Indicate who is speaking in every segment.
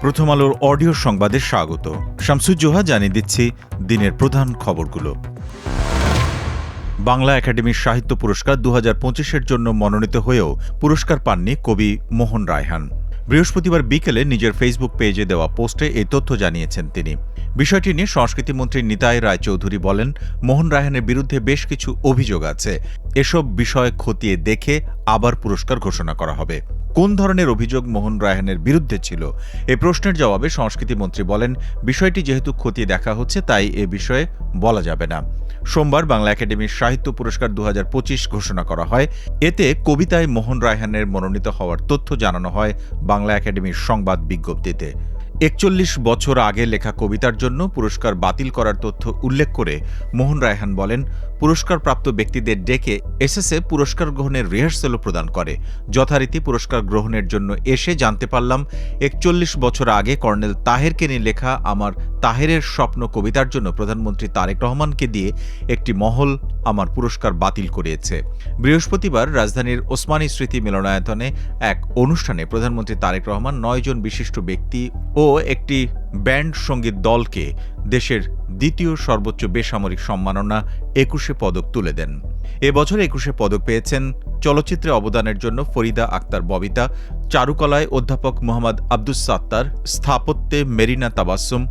Speaker 1: প্রথম আলোর অডিও সংবাদে স্বাগত। শামসুজ্জোহা জানিয়ে দিচ্ছি দিনের প্রধান খবরগুলো। বাংলা একাডেমির সাহিত্য পুরস্কার 2025-এর জন্য মনোনীত হয়েও পুরস্কার পাননি কবি মোহন রায়হান। বৃহস্পতিবার বিকেলে নিজের ফেসবুক পেজে দেওয়া পোস্টে এই তথ্য জানিয়েছেন তিনি। বিষয়টি নিয়ে সংস্কৃতিমন্ত্রী নিতাই রায়চৌধুরী বলেন, মোহন রায়হানের বিরুদ্ধে বেশ কিছু অভিযোগ আছে। এসব বিষয় খতিয়ে দেখে আবার পুরস্কার ঘোষণা করা হবে। কোন ধরনের অভিযোগ মোহন রায়হানের বিরুদ্ধে ছিল, এ প্রশ্নের জবাবে সংস্কৃতিমন্ত্রী বলেন, বিষয়টি যেহেতু খতিয়ে দেখা হচ্ছে তাই এ বিষয়ে বলা যাবে না। সোমবার বাংলা একাডেমির সাহিত্য পুরস্কার 2025 ঘোষণা করা হয়। এতে কবিতায় মোহন রায়হানের মনোনীত হওয়ার তথ্য জানানো হয় বাংলা একাডেমির সংবাদ বিজ্ঞপ্তিতে। 41 বছর আগে লেখা কবিতার জন্য পুরস্কার বাতিল করার তথ্য উল্লেখ করে মোহন রায়হান বলেন, পুরস্কারপ্রাপ্ত ব্যক্তিদের ডেকে এসএসএ পুরস্কার গ্রহণের রিহার্সেলও প্রদান করে। যথারীতি পুরস্কার গ্রহণের জন্য এসে জানতে পারলাম 41 বছর আগে কর্নেল তাহেরকে নিয়ে লেখা আমার তাহেরের স্বপ্ন কবিতার জন্য প্রধানমন্ত্রী তারেক রহমানকে দিয়ে একটি মহল আমার পুরস্কার বাতিল করিয়েছে। বৃহস্পতিবার রাজধানীর ওসমানী স্মৃতি মিলনায়তনে এক অনুষ্ঠানে প্রধানমন্ত্রী তারেক রহমান 9 জন বিশিষ্ট ব্যক্তি ও একটি ব্যান্ড সঙ্গীত দলকে দেশের দ্বিতীয় সর্বোচ্চ বেসামরিক সম্মাননা 21 পদক তুলে দেন। এবছর 21 পদক পেয়েছেন চলচ্চিত্রে অবদানের জন্য ফরিদা আক্তার ববিতা, চারুকলায় অধ্যাপক মোহাম্মদ আব্দুস সাত্তার, স্থাপত্যে মেরিনা তাবাসসুম,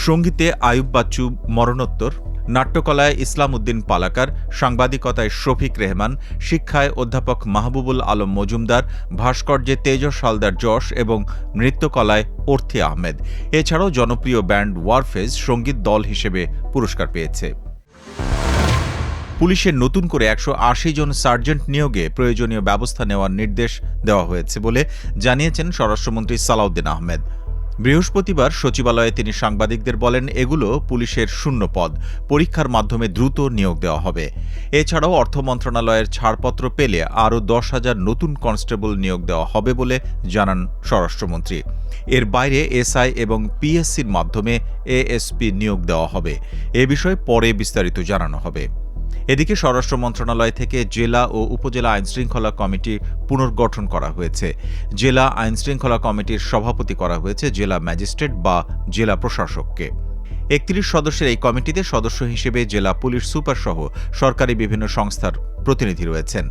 Speaker 1: সঙ্গীতে আয়ুব বাচ্চু মরণোত্তর, নাট্যকলায় ইসলাম উদ্দিন পালাকার, সাংবাদিকতায় শফিক রেহমান, শিক্ষায় অধ্যাপক মাহবুবুল আলম মজুমদার, ভাস্কর্যে তেজস হালদার যশ এবং নৃত্যকলায় অর্থী আহমেদ। এছাড়াও জনপ্রিয় ব্যান্ড ওয়ারফেজ সঙ্গীত দল হিসেবে পুরস্কার পেয়েছে। পুলিশের নতুন করে 180 জন সার্জেন্ট নিয়োগে প্রয়োজনীয় ব্যবস্থা নেওয়ার নির্দেশ দেওয়া হয়েছে বলে জানিয়েছেন স্বরাষ্ট্রমন্ত্রী সালাউদ্দিন আহমেদ। বৃহস্পতিবার সচিবালয়ে তিনি সাংবাদিকদের বলেন, এগুলো পুলিশের শূন্য পদ, পরীক্ষার মাধ্যমে দ্রুত নিয়োগ দেওয়া হবে। এছাড়াও অর্থ মন্ত্রণালয়ের ছাড়পত্র পেলে আরও 10,000 নতুন কনস্টেবল নিয়োগ দেওয়া হবে বলে জানান স্বরাষ্ট্রমন্ত্রী। এর বাইরে এসআই এবং পিএসসির মাধ্যমে এএসপি নিয়োগ দেওয়া হবে। এ বিষয়ে পরে বিস্তারিত জানানো হবে। এদিকে স্বরাষ্ট্র মন্ত্রণালয় থেকে জেলা ও উপজেলা আইনশৃঙ্খলা কমিটি পুনর্গঠন করা হয়েছে। জেলা আইনশৃঙ্খলা কমিটির সভাপতি করা হয়েছে জেলা ম্যাজিস্ট্রেট বা জেলা প্রশাসককে। 31 সদস্যের এই কমিটিতে সদস্য হিসেবে জেলা পুলিশ সুপার সহ সরকারি বিভিন্ন সংস্থার প্রতিনিধি রয়েছেন।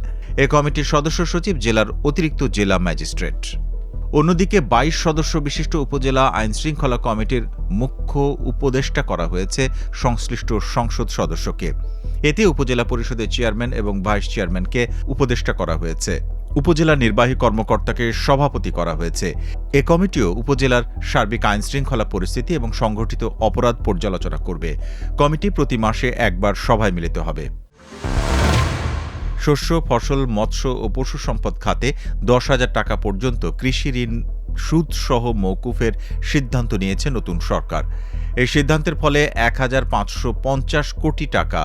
Speaker 1: এ কমিটির সদস্য সচিব জেলার অতিরিক্ত জেলা ম্যাজিস্ট্রেট। অন্যদিকে 22 সদস্য বিশিষ্ট উপজেলা আইনশৃঙ্খলা কমিটির মুখ্য উপদেষ্টা করা হয়েছে সংশ্লিষ্ট সংসদ সদস্যকে। এতে উপজেলা পরিষদের চেয়ারম্যান এবং ভাইস চেয়ারম্যানকে উপদেষ্টা করা হয়েছে। উপজেলা নির্বাহী কর্মকর্তাকে সভাপতি করা হয়েছে। এ কমিটিও উপজেলার সার্বিক আইনশৃঙ্খলা পরিস্থিতি এবং সংঘটিত অপরাধ পর্যালোচনা করবে। কমিটি প্রতি মাসে একবার সভায় মিলিত হবে। শস্য, ফসল, মৎস্য ও পশু সম্পদ খাতে 10,000 টাকা পর্যন্ত কৃষি ঋণ সুদসহ মওকুফের সিদ্ধান্ত নিয়েছে নতুন সরকার। এই সিদ্ধান্তের ফলে 1,550 কোটি টাকা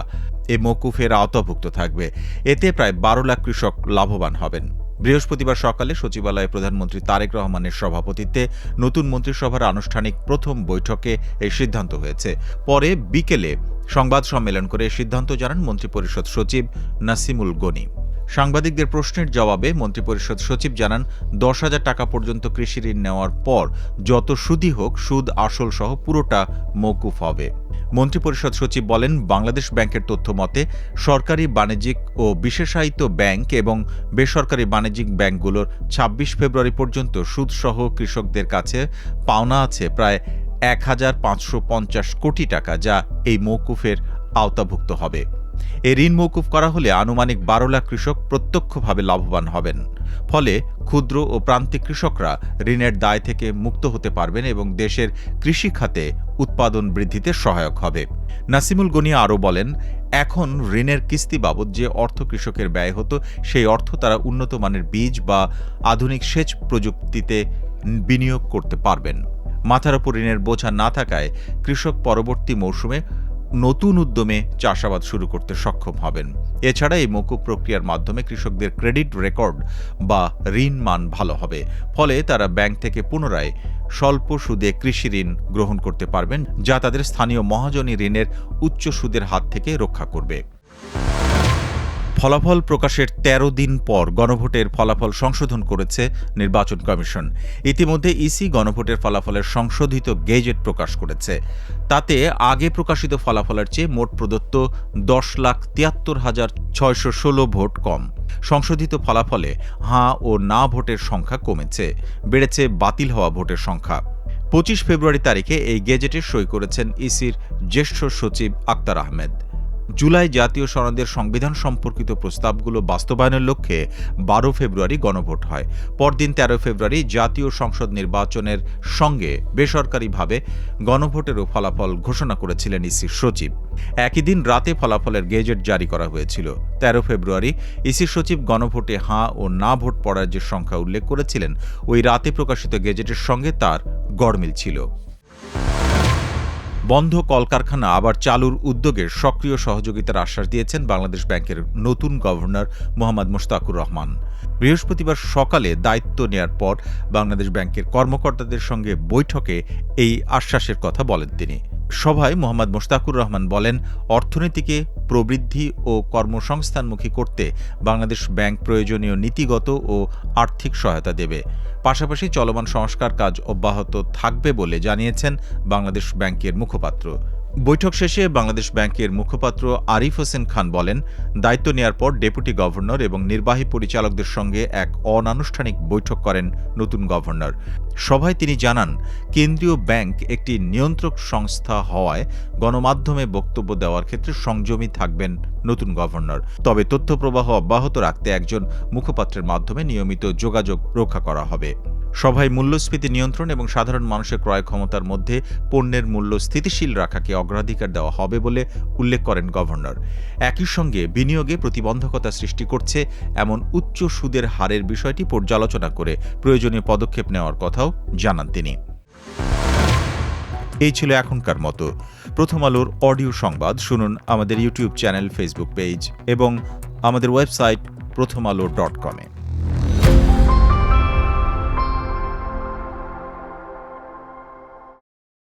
Speaker 1: এ মওকুফের আওতাভুক্ত থাকবে। এতে প্রায় 12 লাখ কৃষক লাভবান হবেন। বৃহস্পতিবার সকালে সচিবালয়ে প্রধানমন্ত্রী তারেক রহমানের সভাপতিত্বে নতুন মন্ত্রিসভার আনুষ্ঠানিক প্রথম বৈঠকে এই সিদ্ধান্ত হয়েছে। পরে বিকেলে সংবাদ সম্মেলন করে সিদ্ধান্ত জানান মন্ত্রিপরিষদ সচিব নাসিমুল গনি। সাংবাদিকদের প্রশ্নের জবাবে মন্ত্রিপরিষদ সচিব জানান, 10,000 টাকা পর্যন্ত কৃষি ঋণ নেওয়ার পর যত সুদই হোক, সুদ আসল সহ পুরোটা মওকুফ হবে। মন্ত্রিপরিষদ সচিব বলেন, বাংলাদেশ ব্যাংকের তথ্য মতে সরকারি বাণিজ্যিক ও বিশেষায়িত ব্যাংক এবং বেসরকারি বাণিজ্যিক ব্যাংকগুলোর 26 ফেব্রুয়ারি পর্যন্ত সুদসহ কৃষকদের কাছে পাওনা আছে প্রায় 1,550 কোটি টাকা, যা এই মওকুফের আওতাভুক্ত হবে। এই ঋণ মওকুফ করা হলে আনুমানিক 12 লাখ কৃষক প্রত্যক্ষভাবে লাভবান হবেন। ফলে ক্ষুদ্র ও প্রান্তিক কৃষকরা ঋণের দায় থেকে মুক্ত হতে পারবেন এবং দেশের কৃষি খাতে উৎপাদন বৃদ্ধিতে সহায়ক হবে। নাসিমুল গনি আরও বলেন, এখন ঋণের কিস্তি বাবদ যে অর্থ কৃষকের ব্যয় হতো, সেই অর্থ তারা উন্নত মানের বীজ বা আধুনিক সেচ প্রযুক্তিতে বিনিয়োগ করতে পারবেন। মাথার উপর ঋণের বোঝা না থাকায় কৃষক পরবর্তী মৌসুমে নতুন উদ্যমে চাষাবাদ শুরু করতে সক্ষম হবেন। এছাড়া এই মওকুফ প্রক্রিয়ার মাধ্যমে কৃষকদের ক্রেডিট রেকর্ড বা ঋণ মান ভালো হবে। ফলে তারা ব্যাংক থেকে পুনরায় স্বল্প সুদে কৃষি ঋণ গ্রহণ করতে পারবেন, যা তাদের স্থানীয় মহাজনী ঋণের উচ্চ সুদের হাত থেকে রক্ষা করবে। ফলাফল প্রকাশের ১৩ দিন পর গণভোটের ফলাফল সংশোধন করেছে নির্বাচন কমিশন। ইতিমধ্যে ইসি গণভোটের ফলাফলের সংশোধিত গেজেট প্রকাশ করেছে। তাতে আগে প্রকাশিত ফলাফলের চেয়ে মোট প্রদত্ত ১০,৭৩,৬১৬ ভোট কম। সংশোধিত ফলাফলে হাঁ ও না ভোটের সংখ্যা কমেছে, বেড়েছে বাতিল হওয়া ভোটের সংখ্যা। ২৫ ফেব্রুয়ারি তারিখে এই গেজেটে সই করেছেন ইসির জ্যেষ্ঠ সচিব আক্তার আহমেদ। জুলাই জাতীয় সনদের সংবিধান সম্পর্কিত প্রস্তাবগুলো বাস্তবায়নের লক্ষ্যে ১২ ফেব্রুয়ারি গণভোট হয়। পরদিন ১৩ ফেব্রুয়ারি জাতীয় সংসদ নির্বাচনের সঙ্গে বেসরকারিভাবে গণভোটেরও ফলাফল ঘোষণা করেছিলেন ইসির সচিব। একই দিন রাতে ফলাফলের গেজেট জারি করা হয়েছিল। ১৩ ফেব্রুয়ারি ইসির সচিব গণভোটে হাঁ ও না ভোট পড়ার যে সংখ্যা উল্লেখ করেছিলেন, ওই রাতে প্রকাশিত গেজেটের সঙ্গে তার গড়মিল ছিল। বন্ধ কলকারখানা আবার চালুর উদ্যোগে সক্রিয় সহযোগিতার আশ্বাস দিয়েছেন বাংলাদেশ ব্যাংকের নতুন গভর্নর মোহাম্মদ মোশতাকুর রহমান। বৃহস্পতিবার সকালে দায়িত্ব নেয়ার পর বাংলাদেশ ব্যাংকের কর্মকর্তাদের সঙ্গে বৈঠকে এই আশ্বাসের কথা বলেন তিনি। সভায় মোহাম্মদ মোশতাকুর রহমান বলেন, অর্থনীতিকে প্রবৃদ্ধি ও কর্মসংস্থানমুখী করতে বাংলাদেশ ব্যাংক প্রয়োজনীয় নীতিগত ও আর্থিক সহায়তা দেবে। পাশাপাশি চলমান সংস্কার কাজ অব্যাহত থাকবে বলে জানিয়েছেন বাংলাদেশ ব্যাংকের মুখপাত্র। বৈঠক শেষে বাংলাদেশ ব্যাংকের মুখপাত্র আরিফ হোসেন খান বলেন, দায়িত্ব নেয়ার পর ডেপুটি গভর্নর এবং নির্বাহী পরিচালকদের সঙ্গে এক অনানুষ্ঠানিক বৈঠক করেন নতুন গভর্নর। সভায় তিনি জানান, কেন্দ্রীয় ব্যাংক একটি নিয়ন্ত্রক সংস্থা হওয়ায় গণমাধ্যমে বক্তব্য দেওয়ার ক্ষেত্রে সংযমী থাকবেন নতুন গভর্নর। তবে তথ্য প্রবাহ অব্যাহত রাখতে একজন মুখপাত্রের মাধ্যমে নিয়মিত যোগাযোগ রক্ষা করা হবে। সভায় মূল্যস্ফীতি নিয়ন্ত্রণ এবং সাধারণ মানুষের ক্রয় ক্ষমতার মধ্যে পণ্যের মূল্য স্থিতিশীল রাখাকে অগ্রাধিকার দেওয়া হবে বলে উল্লেখ করেন গভর্নর। একই সঙ্গে বিনিয়োগে প্রতিবন্ধকতা সৃষ্টি করছে এমন উচ্চ সুদের হারের বিষয়টি পর্যালোচনা করে প্রয়োজনীয় পদক্ষেপ নেওয়ার কথাও জানান তিনি। এই ছিল এখনকার মতো। প্রথম আলোর অডিও সংবাদ শুনুন আমাদের ইউটিউব চ্যানেল, ফেসবুক পেজ এবং আমাদের ওয়েবসাইট prothomalo.com-এ।